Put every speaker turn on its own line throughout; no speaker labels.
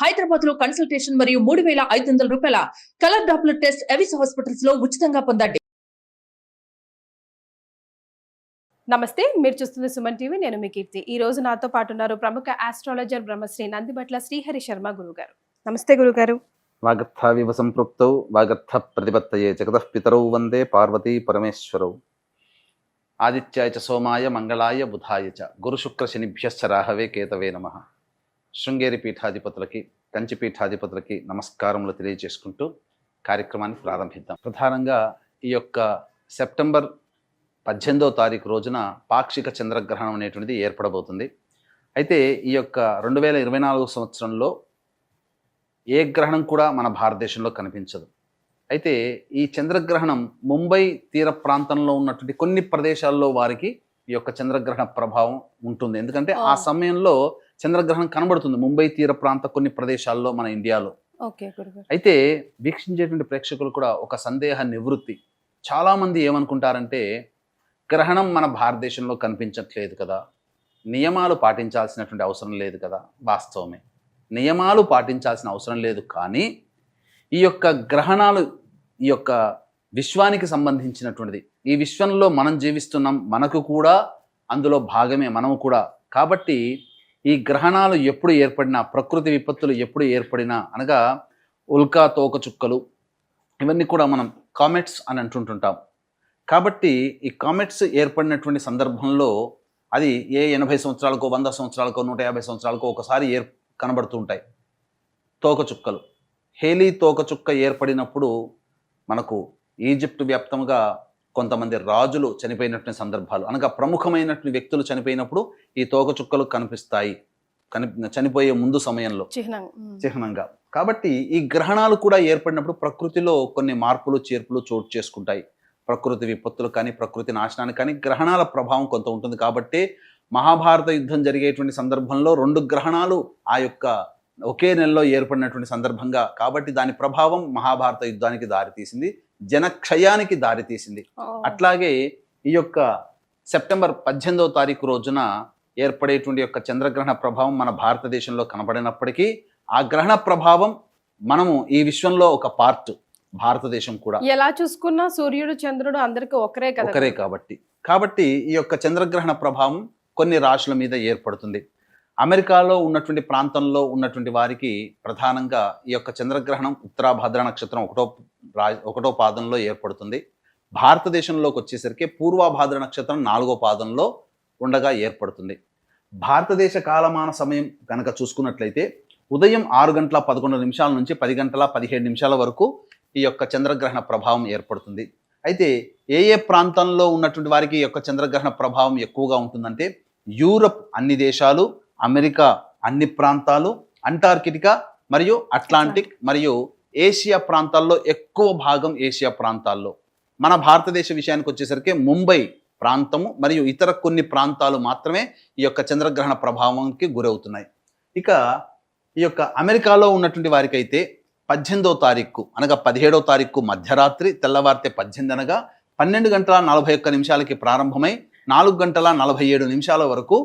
హైదరాబాద్ లో కన్సల్టేషన్ మరియు 3,500 రూపాయల colour Doppler test Avis hospitals లో ఉచితంగా పొందండి.
నమస్తే, మీరు చూస్తున్న సుమన్ టీవీ. నేను మీ కీర్తి. ఈ రోజు నాతో పాటు ఉన్నారు ప్రముఖ ఆస్ట్రాలజర్ బ్రహ్మశ్రీ నందిబట్ల శ్రీహరి శర్మ గురుగారు. నమస్తే గురుగారు.
వాగర్థావివ సంపృక్తౌ వాగర్థ ప్రతిపత్తయే జగతః పితరౌ వందే పార్వతీ పరమేశ్వరౌ. ఆదిత్యాయ చ సోమాయ మంగళాయ బుధాయ చ గురు శుక్ర శనిభ్యశ్చ రాహవే కేతవే నమః. శృంగేరి పీఠాధిపతులకి, కంచి పీఠాధిపతులకి నమస్కారములు తెలియజేసుకుంటూ కార్యక్రమాన్ని ప్రారంభిద్దాం. ప్రధానంగా ఈ యొక్క సెప్టెంబర్ 18వ తారీఖు రోజున పాక్షిక చంద్రగ్రహణం అనేటువంటిది ఏర్పడబోతుంది. అయితే ఈ యొక్క 2024 సంవత్సరంలో ఏ గ్రహణం కూడా మన భారతదేశంలో కనిపించదు. అయితే ఈ చంద్రగ్రహణం ముంబై తీర ప్రాంతంలో ఉన్నటువంటి కొన్ని ప్రదేశాల్లో వారికి ఈ యొక్క చంద్రగ్రహణ ప్రభావం ఉంటుంది. ఎందుకంటే ఆ సమయంలో చంద్రగ్రహణం కనబడుతుంది ముంబై తీర ప్రాంత కొన్ని ప్రదేశాల్లో మన ఇండియాలో. అయితే వీక్షించేటువంటి ప్రేక్షకులు కూడా ఒక సందేహ నివృత్తి. చాలామంది ఏమనుకుంటారంటే, గ్రహణం మన భారతదేశంలో కనిపించట్లేదు కదా, నియమాలు పాటించాల్సినటువంటి అవసరం లేదు కదా. వాస్తవమే, నియమాలు పాటించాల్సిన అవసరం లేదు. కానీ ఈ యొక్క గ్రహణాలు ఈ యొక్క విశ్వానికి సంబంధించినటువంటిది. ఈ విశ్వంలో మనం జీవిస్తున్నాం, మనకు కూడా అందులో భాగమే మనము కూడా. కాబట్టి ఈ గ్రహణాలు ఎప్పుడు ఏర్పడినా, ప్రకృతి విపత్తులు ఎప్పుడు ఏర్పడినా, అనగా ఉల్కా తోకచుక్కలు, ఇవన్నీ కూడా మనం కామెట్స్ అని అంటుంటుంటాం. కాబట్టి ఈ కామెట్స్ ఏర్పడినటువంటి సందర్భంలో అది ఏ 80 సంవత్సరాలకో, 100 సంవత్సరాలకో, 150 సంవత్సరాలకో ఒకసారి కనబడుతూ ఉంటాయి తోకచుక్కలు. హేలీ తోకచుక్క ఏర్పడినప్పుడు మనకు ఈజిప్ట్ వ్యాప్తంగా కొంతమంది రాజులు చనిపోయినటువంటి సందర్భాలు, అనగా ప్రముఖమైనటువంటి వ్యక్తులు చనిపోయినప్పుడు ఈ తోకచుక్కలు కనిపిస్తాయి, చనిపోయే ముందు సమయంలో చిహ్నంగా. కాబట్టి ఈ గ్రహణాలు కూడా ఏర్పడినప్పుడు ప్రకృతిలో కొన్ని మార్పులు చేర్పులు చోటు చేసుకుంటాయి. ప్రకృతి విపత్తులు కానీ, ప్రకృతి నాశనానికి కానీ గ్రహణాల ప్రభావం కొంత ఉంటుంది. కాబట్టి మహాభారత యుద్ధం జరిగేటువంటి సందర్భంలో 2 గ్రహణాలు ఆ యొక్క ఒకే నెలలో ఏర్పడినటువంటి సందర్భంగా, కాబట్టి దాని ప్రభావం మహాభారత యుద్ధానికి దారితీసింది, జనక్షయానికి దారితీసింది. అట్లాగే ఈ యొక్క సెప్టెంబర్ 18వ తారీఖు రోజున ఏర్పడేటువంటి యొక్క చంద్రగ్రహణ ప్రభావం మన భారతదేశంలో కనబడినప్పటికీ, ఆ గ్రహణ ప్రభావం మనము ఈ విశ్వంలో ఒక పార్ట్. భారతదేశం కూడా
ఎలా చూసుకున్నా సూర్యుడు చంద్రుడు అందరికీ ఒకరే
కాబట్టి ఈ యొక్క చంద్రగ్రహణ ప్రభావం కొన్ని రాశుల మీద ఏర్పడుతుంది. అమెరికాలో ఉన్నటువంటి ప్రాంతంలో ఉన్నటువంటి వారికి ప్రధానంగా ఈ యొక్క చంద్రగ్రహణం ఉత్తరాభాద్ర నక్షత్రం 1వ పాదంలో ఏర్పడుతుంది. భారతదేశంలోకి వచ్చేసరికి పూర్వభాద్ర నక్షత్రం 4వ పాదంలో ఉండగా ఏర్పడుతుంది. భారతదేశ కాలమాన సమయం కనుక చూసుకున్నట్లయితే ఉదయం 6:11 నుంచి 10:17 వరకు ఈ యొక్క చంద్రగ్రహణ ప్రభావం ఏర్పడుతుంది. అయితే ఏ ప్రాంతంలో ఉన్నటువంటి వారికి ఈ యొక్క చంద్రగ్రహణ ప్రభావం ఎక్కువగా ఉంటుందంటే, యూరప్ అన్ని దేశాలు, అమెరికా అన్ని ప్రాంతాలు, అంటార్కిటికా మరియు అట్లాంటిక్ మరియు ఏషియా ప్రాంతాల్లో ఎక్కువ భాగం ఏషియా ప్రాంతాల్లో. మన భారతదేశ విషయానికి వచ్చేసరికి ముంబై ప్రాంతము మరియు ఇతర కొన్ని ప్రాంతాలు మాత్రమే ఈ యొక్క చంద్రగ్రహణ ప్రభావానికి గురవుతున్నాయి. ఇక ఈ యొక్క అమెరికాలో ఉన్నటువంటి వారికి అయితే 18వ తారీఖు అనగా 17వ తారీఖు మధ్యరాత్రి, తెల్లవారితే 18 అనగా 12:41 ప్రారంభమై 4:47 వరకు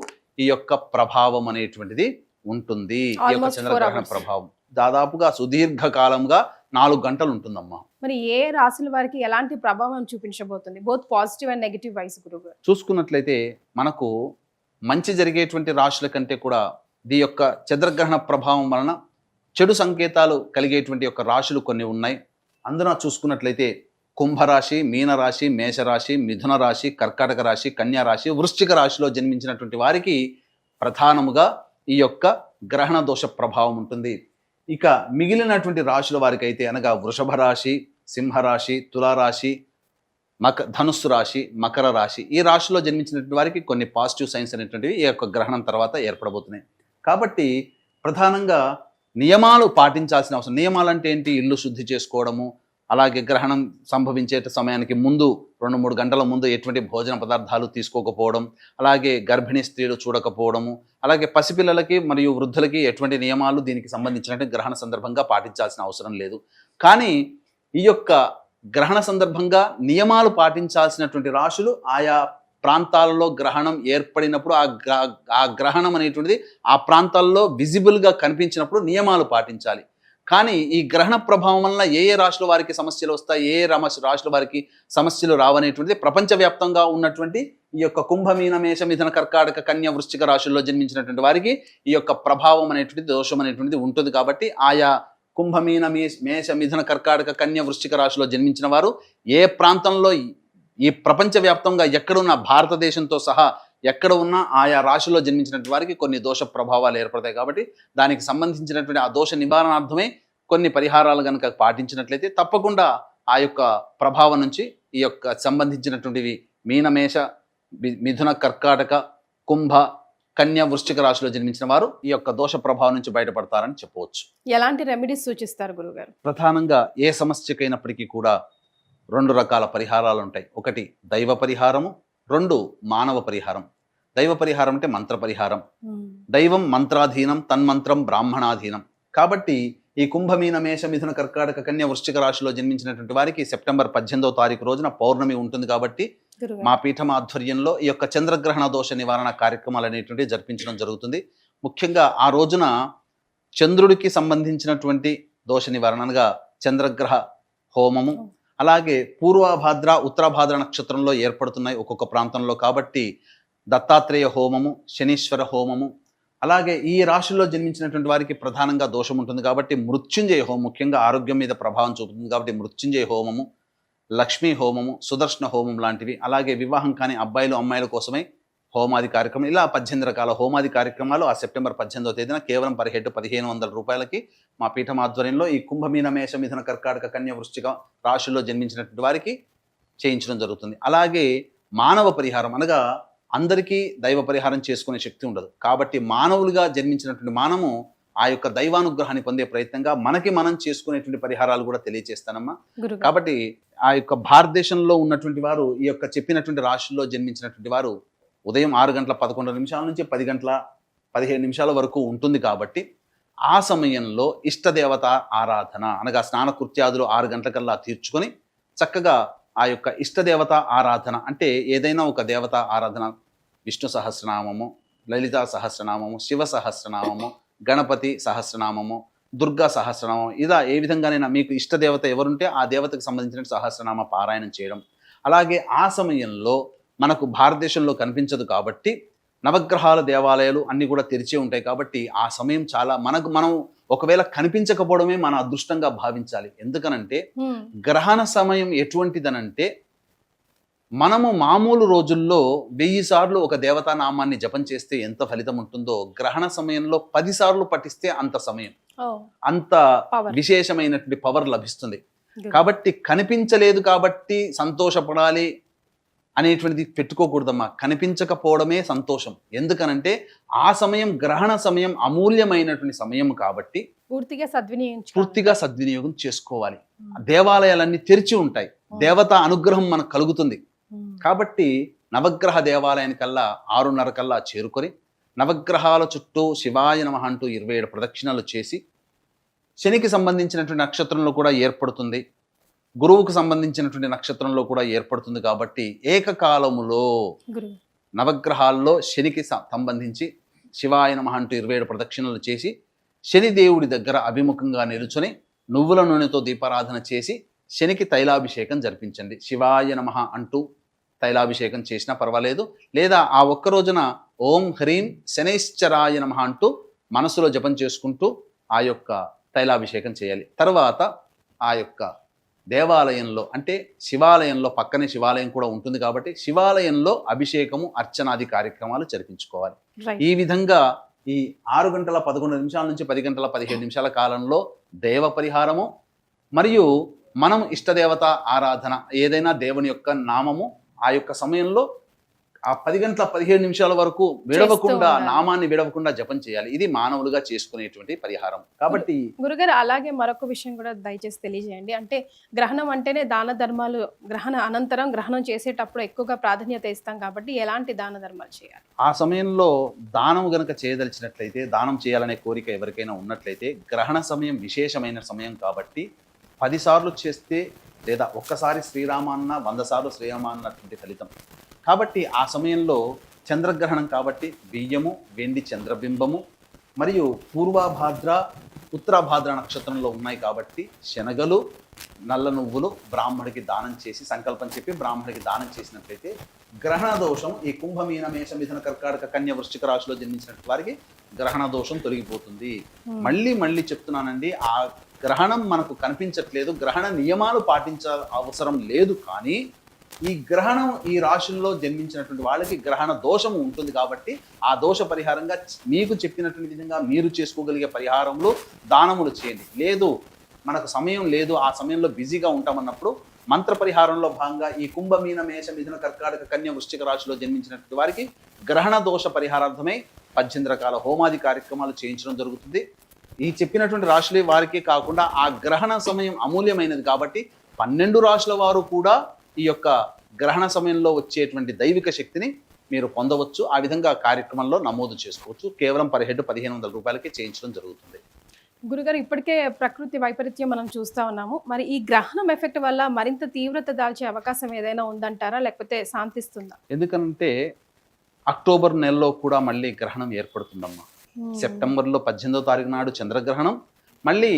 ఈ యొక్క ప్రభావం అనేటువంటిది ఉంటుంది. ఈ యొక్క చంద్రగ్రహణ ప్రభావం దాదాపుగా సుదీర్ఘ కాలంగా 4 గంటలు ఉంటుందమ్మా.
మరి ఏ రాశుల వారికి ఎలాంటి ప్రభావం చూపించబోతుంది, both positive and negative wise గురుగారు?
చూసుకున్నట్లయితే మనకు మంచి జరిగేటువంటి రాశుల కంటే కూడా ఈ యొక్క చంద్రగ్రహణ ప్రభావం వలన చెడు సంకేతాలు కలిగేటువంటి యొక్క రాశులు కొన్ని ఉన్నాయి. అందున చూసుకున్నట్లయితే కుంభరాశి, మీనరాశి, మేషరాశి, మిథున రాశి, కర్కాటక రాశి, కన్యా రాశి, వృశ్చిక రాశిలో జన్మించినటువంటి వారికి ప్రధానముగా ఈ యొక్క గ్రహణ దోష ప్రభావం ఉంటుంది. ఇక మిగిలినటువంటి రాశుల వారికి అయితే, అనగా వృషభ రాశి, సింహరాశి, తులారాశి, ధనుస్సు రాశి, మకర రాశి, ఈ రాశిలో జన్మించినటువంటి వారికి కొన్ని పాజిటివ్ సైన్స్ అనేటువంటివి ఈ యొక్క గ్రహణం తర్వాత ఏర్పడబోతున్నాయి. కాబట్టి ప్రధానంగా నియమాలు పాటించాల్సిన అవసరం. నియమాలు అంటే ఏంటి? ఇల్లు శుద్ధి చేసుకోవడము, అలాగే గ్రహణం సంభవించే సమయానికి ముందు 2-3 గంటల ముందు ఎటువంటి భోజన పదార్థాలు తీసుకోకపోవడం, అలాగే గర్భిణీ స్త్రీలు చూడకపోవడము, అలాగే పసిపిల్లలకి మరియు వృద్ధులకి ఎటువంటి నియమాలు దీనికి సంబంధించినట్టు గ్రహణ సందర్భంగా పాటించాల్సిన అవసరం లేదు. కానీ ఈ యొక్క గ్రహణ సందర్భంగా నియమాలు పాటించాల్సినటువంటి రాశులు ఆయా ప్రాంతాలలో గ్రహణం ఏర్పడినప్పుడు ఆ గ్రహణం అనేటువంటిది ఆ ప్రాంతాల్లో విజిబుల్గా కనిపించినప్పుడు నియమాలు పాటించాలి. కానీ ఈ గ్రహణ ప్రభావం వల్ల ఏ రాశుల వారికి సమస్యలు వస్తాయి, ఏ రాశుల వారికి సమస్యలు రావనేటువంటిది ప్రపంచవ్యాప్తంగా ఉన్నటువంటి ఈ యొక్క కుంభమీన మేష మిథున కర్కాటక కన్య వృశ్చిక రాశుల్లో జన్మించినటువంటి వారికి ఈ యొక్క ప్రభావం అనేటువంటిది దోషం అనేటువంటిది ఉంటుంది. కాబట్టి ఆయా కుంభమీన మేష మిథున కర్కాటక కన్య వృశ్చిక రాశిలో జన్మించిన వారు ఏ ప్రాంతంలో ఈ ప్రపంచవ్యాప్తంగా ఎక్కడున్న భారతదేశంతో సహా ఎక్కడ ఉన్నా ఆయా రాశిలో జన్మించినటువంటి వారికి కొన్ని దోష ప్రభావాలు ఏర్పడతాయి. కాబట్టి దానికి సంబంధించినటువంటి ఆ దోష నివారణార్థమే కొన్ని పరిహారాలు కనుక పాటించినట్లయితే తప్పకుండా ఆ యొక్క ప్రభావం నుంచి ఈ యొక్క సంబంధించినటువంటివి మీనమేష మిథున కర్కాటక కుంభ కన్య వృశ్చిక రాశిలో జన్మించిన వారు ఈ యొక్క దోష ప్రభావం నుంచి బయటపడతారని చెప్పవచ్చు.
ఎలాంటి రెమెడీస్ సూచిస్తారు గురుగారు?
ప్రధానంగా ఏ సమస్యకైనప్పటికీ కూడా 2 రకాల పరిహారాలు ఉంటాయి. ఒకటి దైవ పరిహారము, 2 మానవ పరిహారం. దైవ పరిహారం అంటే మంత్ర పరిహారం. దైవం మంత్రాధీనం, తన్మంత్రం బ్రాహ్మణాధీనం. కాబట్టి ఈ కుంభమీన మేష మిథున కర్కాటక కన్య వృశ్చిక రాశిలో జన్మించినటువంటి వారికి సెప్టెంబర్ 18వ తారీఖు రోజున పౌర్ణమి ఉంటుంది. కాబట్టి మా పీఠం ఆధ్వర్యంలో ఈ యొక్క చంద్రగ్రహణ దోష నివారణ కార్యక్రమాలు అనేటువంటివి జరిపించడం జరుగుతుంది. ముఖ్యంగా ఆ రోజున చంద్రుడికి సంబంధించినటువంటి దోష నివారణ అనగా చంద్రగ్రహ హోమము, అలాగే పూర్వభాద్ర ఉత్తరభాద్ర నక్షత్రంలో ఏర్పడుతున్నాయి ఒక్కొక్క ప్రాంతంలో. కాబట్టి దత్తాత్రేయ హోమము, శనీశ్వర హోమము, అలాగే ఈ రాశుల్లో జన్మించినటువంటి వారికి ప్రధానంగా దోషం ఉంటుంది కాబట్టి మృత్యుంజయ హోమం ముఖ్యంగా ఆరోగ్యం మీద ప్రభావం చూపుతుంది. కాబట్టి మృత్యుంజయ హోమము, లక్ష్మీ హోమము, సుదర్శన హోమం లాంటివి, అలాగే వివాహం కాని అబ్బాయిలు అమ్మాయిల కోసమై హోమాది కార్యక్రమం, ఇలా 18 రకాల హోమాది కార్యక్రమాలు ఆ సెప్టెంబర్ 18వ తేదీన కేవలం 1500 రూపాయలకి మా పీఠం ఆధ్వర్యంలో ఈ కుంభమీన మేష మిథున కర్కాటక కన్య వృశ్చిక రాశుల్లో జన్మించినటువంటి వారికి చేయించడం జరుగుతుంది. అలాగే మానవ పరిహారం అనగా అందరికీ దైవ పరిహారం చేసుకునే శక్తి ఉండదు. కాబట్టి మానవులుగా జన్మించినటువంటి మనము ఆ యొక్క దైవానుగ్రహాన్ని పొందే ప్రయత్నంగా మనకి మనం చేసుకునేటువంటి పరిహారాలు కూడా తెలియజేస్తానమ్మా. కాబట్టి ఆ యొక్క భారతదేశంలో ఉన్నటువంటి వారు ఈ యొక్క చెప్పినటువంటి రాశుల్లో జన్మించినటువంటి వారు ఉదయం 6 గంటల 11 నిమిషాల నుంచి 10 గంటల 15 నిమిషాల వరకు ఉంటుంది. కాబట్టి ఆ సమయంలో ఇష్టదేవత ఆరాధన అనగా స్నానకృత్యాదులు 6 గంటలకల్లా తీర్చుకొని చక్కగా ఆ యొక్క ఇష్టదేవత ఆరాధన అంటే ఏదైనా ఒక దేవత ఆరాధన, విష్ణు సహస్రనామము, లలితా సహస్రనామము, శివ సహస్రనామము, గణపతి సహస్రనామము, దుర్గా సహస్రనామం, ఇలా ఏ విధంగానైనా మీకు ఇష్టదేవత ఎవరుంటే ఆ దేవతకు సంబంధించిన సహస్రనామ పారాయణం చేయడం. అలాగే ఆ సమయంలో మనకు భారతదేశంలో కనిపించదు కాబట్టి నవగ్రహాల దేవాలయాలు అన్నీ కూడా తెరిచే ఉంటాయి. కాబట్టి ఆ సమయం చాలా మనం ఒకవేళ కనిపించకపోవడమే మన అదృష్టంగా భావించాలి. ఎందుకనంటే గ్రహణ సమయం ఎటువంటిదనంటే మనము మామూలు రోజుల్లో 1000 సార్లు ఒక దేవతా నామాన్ని జపం చేస్తే ఎంత ఫలితం ఉంటుందో గ్రహణ సమయంలో 10 సార్లు పఠిస్తే అంత సమయం, అంత విశేషమైనటువంటి పవర్ లభిస్తుంది. కాబట్టి కనిపించలేదు కాబట్టి సంతోషపడాలి అనేటువంటిది పెట్టుకోకూడదమ్మా. కనిపించకపోవడమే సంతోషం. ఎందుకనంటే ఆ సమయం గ్రహణ సమయం అమూల్యమైనటువంటి సమయం కాబట్టి పూర్తిగా సద్వినియోగం చేసుకోవాలి. దేవాలయాలన్నీ తెరిచి ఉంటాయి, దేవత అనుగ్రహం మనకు కలుగుతుంది. కాబట్టి నవగ్రహ దేవాలయానికల్లా 6:30 కల్లా చేరుకొని నవగ్రహాల చుట్టూ శివాయ నమః అంటూ 27 ప్రదక్షిణలు చేసి, శనికి సంబంధించినటువంటి నక్షత్రంలో కూడా ఏర్పడుతుంది, గురువుకు సంబంధించినటువంటి నక్షత్రంలో కూడా ఏర్పడుతుంది. కాబట్టి ఏకకాలములో నవగ్రహాల్లో శనికి సంబంధించి శివాయ నమః అంటూ 27 ప్రదక్షిణలు చేసి శనిదేవుడి దగ్గర అభిముఖంగా నిలుచొని నువ్వుల నూనెతో దీపారాధన చేసి శనికి తైలాభిషేకం జరిపించండి. శివాయ నమః అంటూ తైలాభిషేకం చేసినా పర్వాలేదు, లేదా ఆ ఒక్క రోజున ఓం హ్రీం శనైశ్చరాయ నమః అంటూ మనసులో జపం చేసుకుంటూ ఆ యొక్క తైలాభిషేకం చేయాలి. తర్వాత ఆ యొక్క దేవాలయంలో అంటే శివాలయంలో, పక్కనే శివాలయం కూడా ఉంటుంది కాబట్టి శివాలయంలో అభిషేకము అర్చనాది కార్యక్రమాలు జరిపించుకోవాలి. ఈ విధంగా ఈ 6 గంటల 11 నిమిషాల నుంచి 10 గంటల 17 నిమిషాల కాలంలో దేవ పరిహారము మరియు మనం ఇష్టదేవత ఆరాధన, ఏదైనా దేవుని యొక్క నామము ఆ యొక్క సమయంలో ఆ 10 గంటల 17 నిమిషాల వరకు విడవకుండా, నామాన్ని విడవకుండా జపం చేయాలి. ఇది మానవులుగా చేసుకునేటువంటి పరిహారం. కాబట్టి
గురుగారు అలాగే మరొక విషయం కూడా దయచేసి తెలియజేయండి. అంటే గ్రహణం అంటేనే దాన ధర్మాలు, గ్రహణ అనంతరం గ్రహణం చేసేటప్పుడు ఎక్కువగా ప్రాధాన్యత ఇస్తాం కాబట్టి ఎలాంటి దాన ధర్మాలు చేయాలి?
ఆ సమయంలో దానం గనక చేయదలిచినట్లయితే, దానం చేయాలనే కోరిక ఎవరికైనా ఉన్నట్లయితే గ్రహణ సమయం విశేషమైన సమయం కాబట్టి 10 సార్లు చేస్తే, లేదా ఒక్కసారి శ్రీరామ అన్న 100 సార్లు శ్రీరామ అన్నటువంటి ఫలితం. కాబట్టి ఆ సమయంలో చంద్రగ్రహణం కాబట్టి బియ్యము, వెండి చంద్రబింబము మరియు పూర్వభాద్ర ఉత్తరాభాద్ర నక్షత్రంలో ఉన్నాయి కాబట్టి శనగలు, నల్ల నువ్వులు బ్రాహ్మడికి దానం చేసి సంకల్పం చెప్పి బ్రాహ్మడికి దానం చేసినట్లయితే గ్రహణ దోషం ఈ కుంభమీన మేష మిథున కర్కాటక కన్య వృశ్చిక రాశిలో జన్మించినట్టు వారికి గ్రహణ దోషం తొలగిపోతుంది. మళ్ళీ చెప్తున్నానండి, ఆ గ్రహణం మనకు కనిపించట్లేదు, గ్రహణ నియమాలు పాటించాల్సిన అవసరం లేదు. కానీ ఈ గ్రహణం ఈ రాశుల్లో జన్మించినటువంటి వాళ్ళకి గ్రహణ దోషము ఉంటుంది కాబట్టి ఆ దోష పరిహారంగా మీకు చెప్పినటువంటి విధంగా మీరు చేసుకోగలిగే పరిహారంలో దానములు చేయండి. లేదు మనకు సమయం లేదు, ఆ సమయంలో బిజీగా ఉంటామన్నప్పుడు మంత్ర పరిహారంలో భాగంగా ఈ కుంభమీన మేష మిథున కర్కాటక కన్య వృశ్చిక రాశిలో జన్మించినటువంటి వారికి గ్రహణ దోష పరిహారార్థమై 18 రకాల హోమాది కార్యక్రమాలు చేయించడం జరుగుతుంది. ఈ చెప్పినటువంటి రాశులే వారికి కాకుండా ఆ గ్రహణ సమయం అమూల్యమైనది కాబట్టి 12 రాశుల వారు కూడా ఈ యొక్క గ్రహణ సమయంలో వచ్చేటువంటి దైవిక శక్తిని మీరు పొందవచ్చు. ఆ విధంగా కార్యక్రమంలో నమోదు చేసుకోవచ్చు. కేవలం పర్ హెడ్ 1500 రూపాయలకి చేయించడం జరుగుతుంది.
గురుగారు, ఇప్పటికే ప్రకృతి వైపరీత్యం మనం చూస్తూ ఉన్నాము. మరి ఈ గ్రహణం ఎఫెక్ట్ వల్ల మరింత తీవ్రత దాల్చే అవకాశం ఏదైనా ఉందంటారా, లేకపోతే శాంతిస్తుందా?
ఎందుకంటే అక్టోబర్ నెలలో కూడా మళ్ళీ గ్రహణం ఏర్పడుతుందమ్మా. సెప్టెంబర్లో 18వ తారీఖు నాడు చంద్రగ్రహణం, మళ్ళీ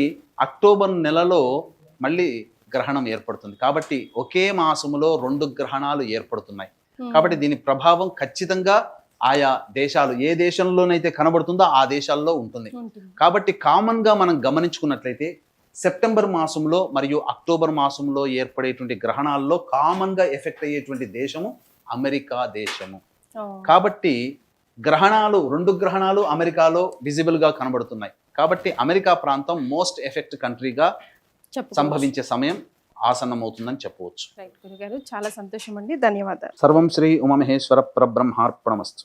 అక్టోబర్ నెలలో మళ్ళీ గ్రహణం ఏర్పడుతుంది. కాబట్టి ఒకే మాసములో 2 గ్రహణాలు ఏర్పడుతున్నాయి. కాబట్టి దీని ప్రభావం ఖచ్చితంగా ఆయా దేశాలు ఏ దేశంలోనైతే కనబడుతుందో ఆ దేశాల్లో ఉంటుంది. కాబట్టి కామన్ గా మనం గమనించుకున్నట్లయితే సెప్టెంబర్ మాసంలో మరియు అక్టోబర్ మాసంలో ఏర్పడేటువంటి గ్రహణాల్లో కామన్ గా ఎఫెక్ట్ అయ్యేటువంటి దేశము అమెరికా దేశము. కాబట్టి గ్రహణాలు 2 గ్రహణాలు అమెరికాలో విజిబుల్ గా కనబడుతున్నాయి. కాబట్టి అమెరికా ప్రాంతం మోస్ట్ ఎఫెక్ట్ కంట్రీగా సంభవించే సమయం ఆసన్నమవుతుందని చెప్పవచ్చు.
రైట్ గురుగారు, చాలా సంతోషం అండి, ధన్యవాదాలు.
సర్వం శ్రీ ఉమామహేశ్వర పరబ్రహ్మార్పణమస్తు.